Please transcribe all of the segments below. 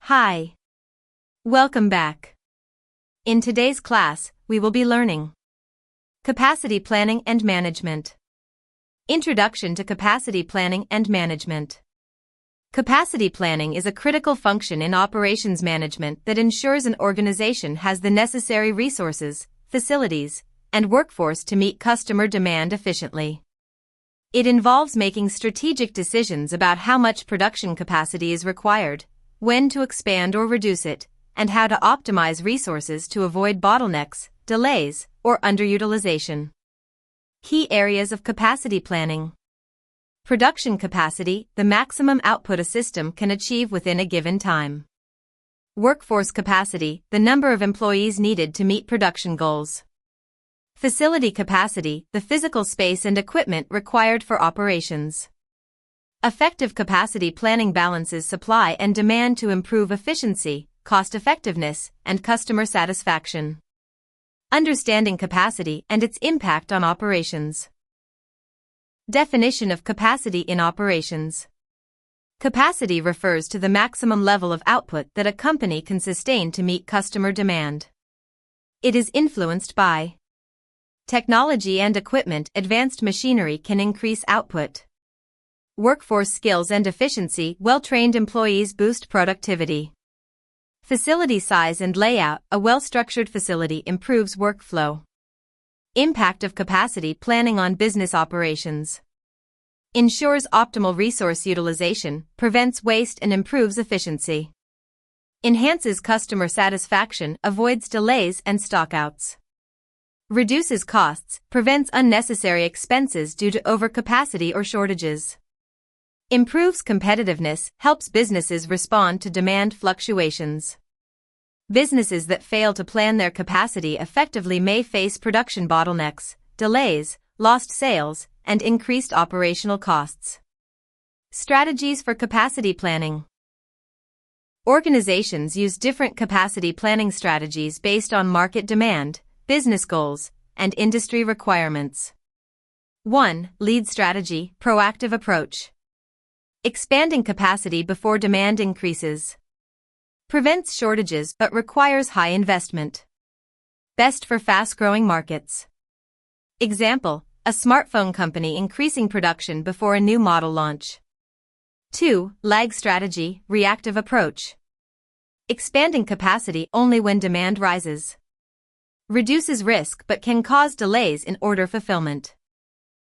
Hi. Welcome back. In today's class, we will be learning Capacity Planning and Management. Introduction to Capacity Planning and Management. Capacity planning is a critical function in operations management that ensures an organization has the necessary resources, facilities, and workforce to meet customer demand efficiently. It involves making strategic decisions about how much production capacity is required, when to expand or reduce it, and how to optimize resources to avoid bottlenecks, delays, or underutilization. Key areas of capacity planning. Production capacity, the maximum output a system can achieve within a given time. Workforce capacity, the number of employees needed to meet production goals. Facility capacity, the physical space and equipment required for operations. Effective capacity planning balances supply and demand to improve efficiency, cost-effectiveness, and customer satisfaction. Understanding capacity and its impact on operations. Definition of capacity in operations. Capacity refers to the maximum level of output that a company can sustain to meet customer demand. It is influenced by technology and equipment. Advanced machinery can increase output. Workforce skills and efficiency. Well-trained employees boost productivity. Facility size and layout. A well-structured facility improves workflow. Impact of capacity planning on business operations. Ensures optimal resource utilization, prevents waste and improves efficiency. Enhances customer satisfaction, avoids delays and stockouts. Reduces costs, prevents unnecessary expenses due to overcapacity or shortages. Improves competitiveness, helps businesses respond to demand fluctuations. Businesses that fail to plan their capacity effectively may face production bottlenecks, delays, lost sales, and increased operational costs. Strategies for capacity planning. Organizations use different capacity planning strategies based on market demand, business goals, and industry requirements. 1. Lead strategy, proactive approach. Expanding capacity before demand increases. Prevents shortages but requires high investment. Best for fast-growing markets. Example, a smartphone company increasing production before a new model launch. 2. Lag strategy, reactive approach. Expanding capacity only when demand rises. Reduces risk but can cause delays in order fulfillment.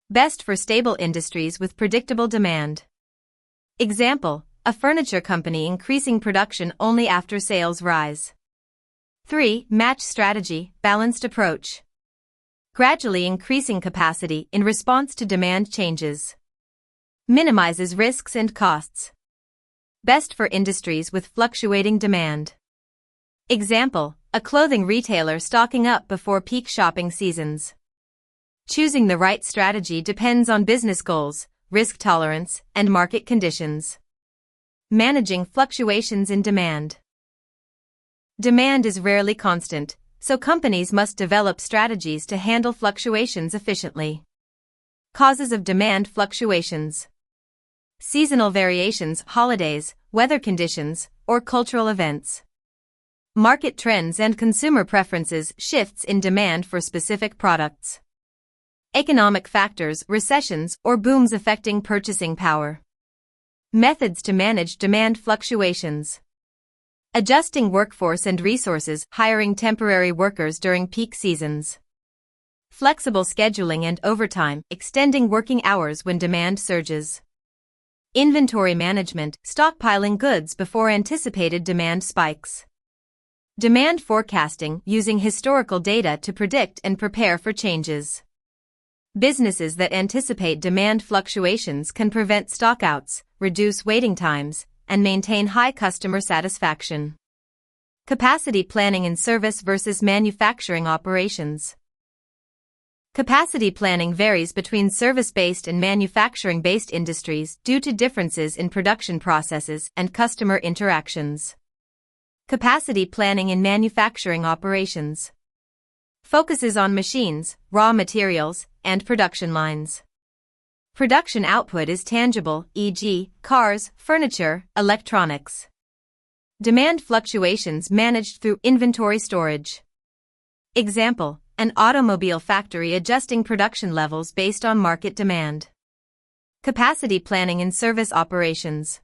Best for stable industries with predictable demand. Example, a furniture company increasing production only after sales rise. 3. Match strategy, balanced approach. Gradually increasing capacity in response to demand changes. Minimizes risks and costs. Best for industries with fluctuating demand. Example, a clothing retailer stocking up before peak shopping seasons. Choosing the right strategy depends on business goals, risk tolerance, and market conditions. Managing fluctuations in demand. Demand is rarely constant, so companies must develop strategies to handle fluctuations efficiently. Causes of demand fluctuations. Seasonal variations, holidays, weather conditions, or cultural events. Market trends and consumer preferences, shifts in demand for specific products. Economic factors, recessions, or booms affecting purchasing power. Methods to manage demand fluctuations. Adjusting workforce and resources, hiring temporary workers during peak seasons. Flexible scheduling and overtime, extending working hours when demand surges. Inventory management, stockpiling goods before anticipated demand spikes. Demand forecasting, using historical data to predict and prepare for changes. Businesses that anticipate demand fluctuations can prevent stockouts, reduce waiting times, and maintain high customer satisfaction. Capacity planning in service versus manufacturing operations. Capacity planning varies between service-based and manufacturing-based industries due to differences in production processes and customer interactions. Capacity planning in manufacturing operations focuses on machines, raw materials, and production lines. Production output is tangible, e.g., cars, furniture, electronics. Demand fluctuations managed through inventory storage. Example, an automobile factory adjusting production levels based on market demand. Capacity planning in service operations.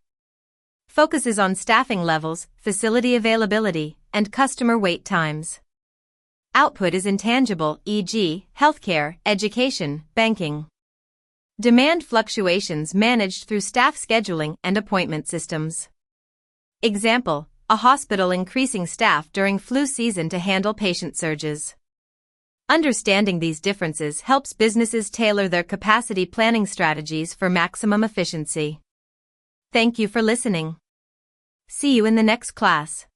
Focuses on staffing levels, facility availability, and customer wait times. Output is intangible, e.g., healthcare, education, banking. Demand fluctuations managed through staff scheduling and appointment systems. Example, a hospital increasing staff during flu season to handle patient surges. Understanding these differences helps businesses tailor their capacity planning strategies for maximum efficiency. Thank you for listening. See you in the next class.